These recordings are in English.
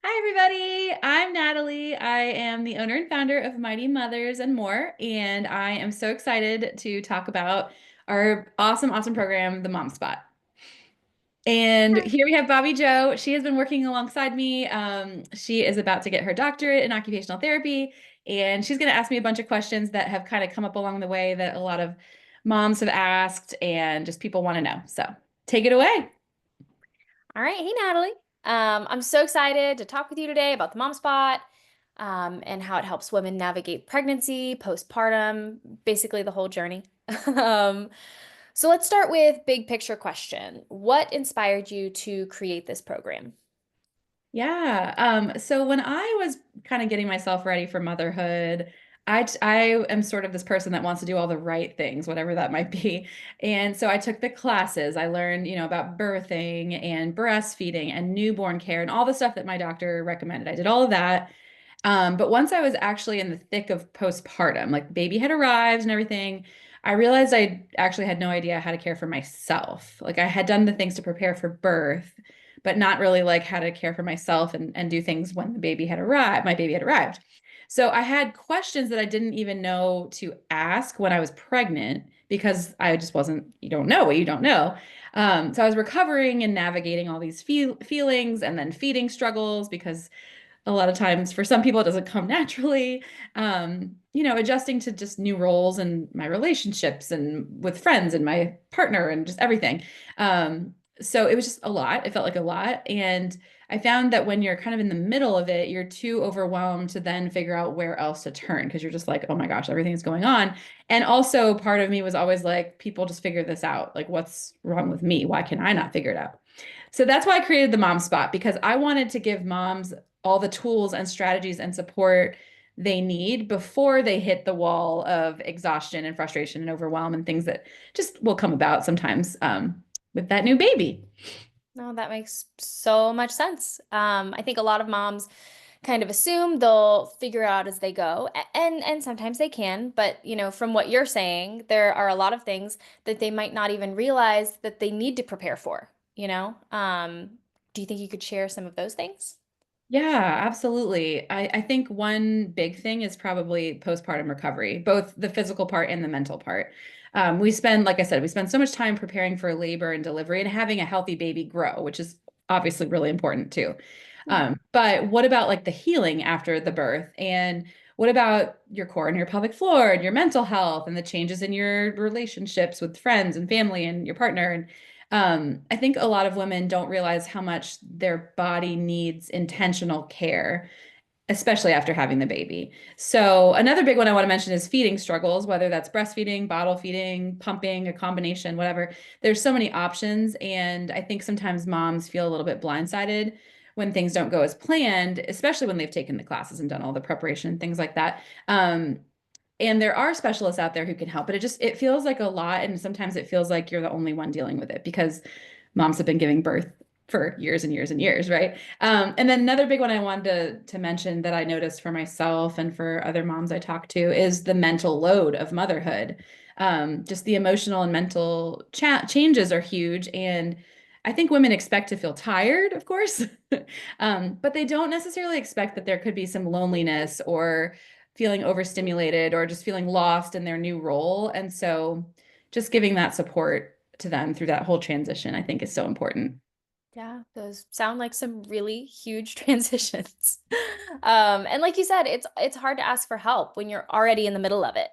Hi, everybody. I'm Natalie. I am the owner and founder of Mighty Mothers and More, and I am so excited to talk about our awesome program, the Mom Spot. And Hi. here we have Bobby Joe. She has been working alongside me. She is about to get her doctorate in occupational therapy, and she's going to ask me a bunch of questions that have kind of come up along the way that a lot of moms have asked and just people want to know. So take it away. All right. Hey, Natalie. I'm so excited to talk with you today about the Mom Spot, and how it helps women navigate pregnancy, postpartum, basically the whole journey. Um, so let's start with big picture question. What inspired you to create this program? Yeah. So when I was kind of getting myself ready for motherhood, I am sort of this person that wants to do all the right things, whatever that might be. And so I took the classes. I learned, about birthing and breastfeeding and newborn care and all the stuff that my doctor recommended. I did all of that. But once I was actually in the thick of postpartum, like baby had arrived and everything, I realized I actually had no idea how to care for myself. Like I had done the things to prepare for birth, but not really like how to care for myself and do things when the baby had arrived, my baby had arrived. So I had questions that I didn't even know to ask when I was pregnant because I just wasn't, you don't know what you don't know. So I was recovering and navigating all these feelings and then feeding struggles because a lot of times for some people it doesn't come naturally. Adjusting to just new roles and my relationships and with friends and my partner and just everything. So it was just a lot. It felt like a lot. And I found that when you're kind of in the middle of it, you're too overwhelmed to then figure out where else to turn because you're just like, oh my gosh, everything's going on. And also part of me was always like, people just figure this out. Like, what's wrong with me? Why can I not figure it out? So that's why I created the Mom Spot because I wanted to give moms all the tools and strategies and support they need before they hit the wall of exhaustion and frustration and overwhelm and things that just will come about sometimes with that new baby. No, that makes so much sense. I think a lot of moms kind of assume they'll figure out as they go, and sometimes they can, but from what you're saying, there are a lot of things that they might not even realize that they need to prepare for, you know? Do you think you could share some of those things? Yeah, absolutely. I think one big thing is probably postpartum recovery, both the physical part and the mental part. Like I said, we spend so much time preparing for labor and delivery and having a healthy baby grow, which is obviously really important too. Yeah. But what about like the healing after the birth? And what about your core and your pelvic floor and your mental health and the changes in your relationships with friends and family and your partner? And I think a lot of women don't realize how much their body needs intentional care, especially after having the baby. So, another big one I want to mention is feeding struggles, whether that's breastfeeding, bottle feeding, pumping, a combination, whatever. There's so many options. And I think sometimes moms feel a little bit blindsided when things don't go as planned, especially when they've taken the classes and done all the preparation and things like that. And there are specialists out there who can help, but it feels like a lot. And sometimes it feels like you're the only one dealing with it because moms have been giving birth for years and years and years, right? And then another big one I wanted to mention that I noticed for myself and for other moms I talk to is the mental load of motherhood. Just the emotional and mental changes are huge. And I think women expect to feel tired, of course, but they don't necessarily expect that there could be some loneliness or feeling overstimulated or just feeling lost in their new role. And so just giving that support to them through that whole transition, I think is so important. Yeah, those sound like some really huge transitions. And like you said, it's hard to ask for help when you're already in the middle of it.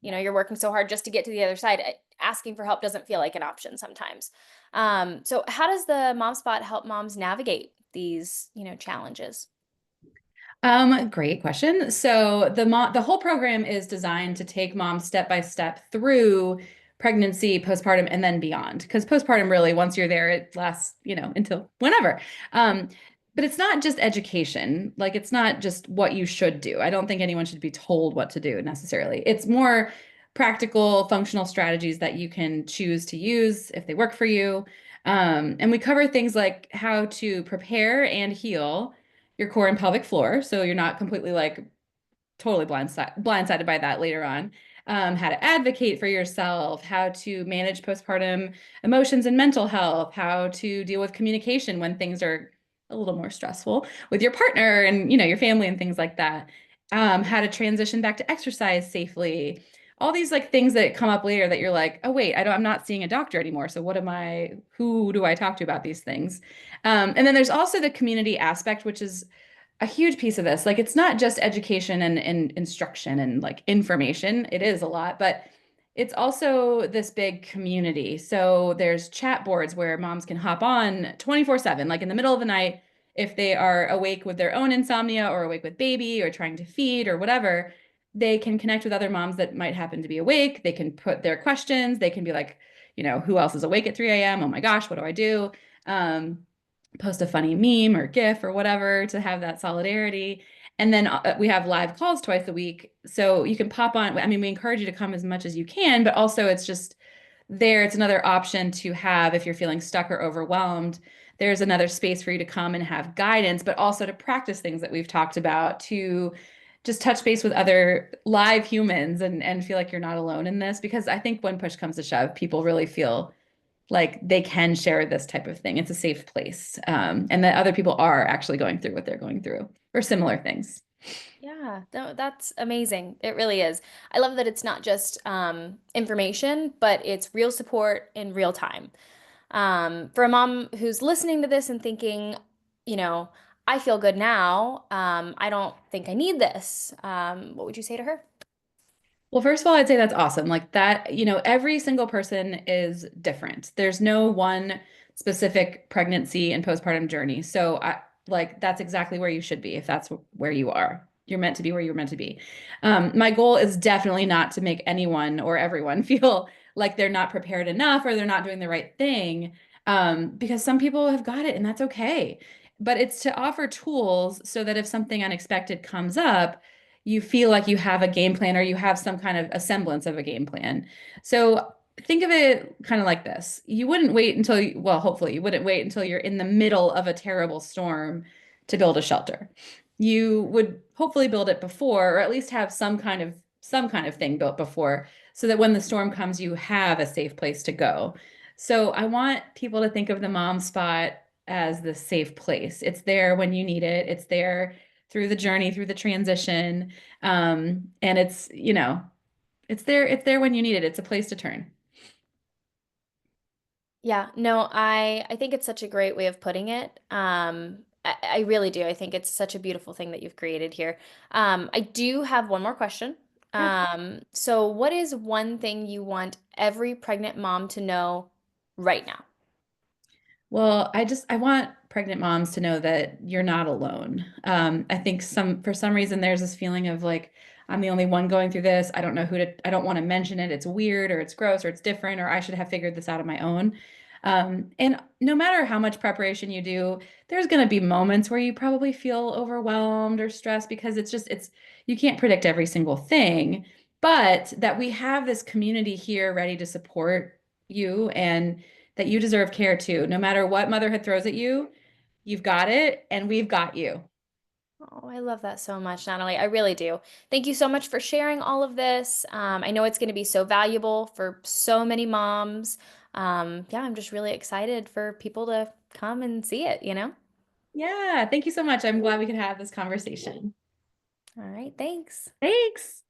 You're working so hard just to get to the other side. Asking for help doesn't feel like an option sometimes. So how does the Mom Spot help moms navigate these, challenges? Great question. So the whole program is designed to take moms step by step through pregnancy, postpartum, and then beyond. Because postpartum really, once you're there, it lasts, until whenever. Um, but it's not just education. Like it's not just what you should do. I don't think anyone should be told what to do necessarily. It's more practical, functional strategies that you can choose to use if they work for you. And we cover things like how to prepare and heal your core and pelvic floor, so you're not completely like totally blindsided by that later on. How to advocate for yourself, how to manage postpartum emotions and mental health, how to deal with communication when things are a little more stressful with your partner and, you know, your family and things like that. How to transition back to exercise safely. All these like things that come up later that you're like, oh wait, I'm not seeing a doctor anymore. So who do I talk to about these things? And then there's also the community aspect, which is a huge piece of this. Like it's not just education and instruction and like information. It is a lot, but it's also this big community. So there's chat boards where moms can hop on 24/7, like in the middle of the night, if they are awake with their own insomnia or awake with baby or trying to feed or whatever, they can connect with other moms that might happen to be awake. They can put their questions. They can be like, you know, who else is awake at 3 a.m.? Oh my gosh, what do I do? Um, Post a funny meme or GIF or whatever to have that solidarity. And then we have live calls twice a week. So you can pop on. I mean, we encourage you to come as much as you can, but also it's just there. It's another option to have if you're feeling stuck or overwhelmed. There's another space for you to come and have guidance, but also to practice things that we've talked about, to just touch base with other live humans and feel like you're not alone in this. Because I think when push comes to shove, people really feel like they can share this type of thing. It's a safe place. And that other people are actually going through what they're going through or similar things. Yeah, no, that's amazing. It really is. I love that it's not just information, but it's real support in real time. For a mom who's listening to this and thinking, you know, I feel good now. I don't think I need this. What would you say to her? Well, first of all, I'd say that's awesome. Like that, you know, every single person is different. There's no one specific pregnancy and postpartum journey. So I like that's exactly where you should be if that's where you are. You're meant to be where you're meant to be. My goal is definitely not to make anyone or everyone feel like they're not prepared enough or they're not doing the right thing, because some people have got it and that's okay. But it's to offer tools so that if something unexpected comes up, you feel like you have a game plan or you have some kind of a semblance of a game plan. So think of it kind of like this. You wouldn't wait until well, hopefully you wouldn't wait until you're in the middle of a terrible storm to build a shelter. You would hopefully build it before, or at least have some kind of thing built before, so that when the storm comes, you have a safe place to go. So I want people to think of the mom spot as the safe place. It's there when you need it. It's there through the journey, through the transition. And it's, you know, it's there when you need it. It's a place to turn. Yeah, no, I think it's such a great way of putting it. I really do. I think it's such a beautiful thing that you've created here. I do have one more question. Yeah. So what is one thing you want every pregnant mom to know right now? Well, I want pregnant moms to know that you're not alone. I think for some reason there's this feeling of like I'm the only one going through this. I don't want to mention it. It's weird or it's gross or it's different or I should have figured this out on my own. And no matter how much preparation you do, there's going to be moments where you probably feel overwhelmed or stressed because you can't predict every single thing, but that we have this community here ready to support you and that you deserve care too. No matter what motherhood throws at you, you've got it and we've got you. Oh, I love that so much, Natalie. I really do. Thank you so much for sharing all of this. I know it's going to be so valuable for so many moms. Yeah, I'm just really excited for people to come and see it, you know? Yeah, thank you so much. I'm glad we could have this conversation. All right, thanks. Thanks.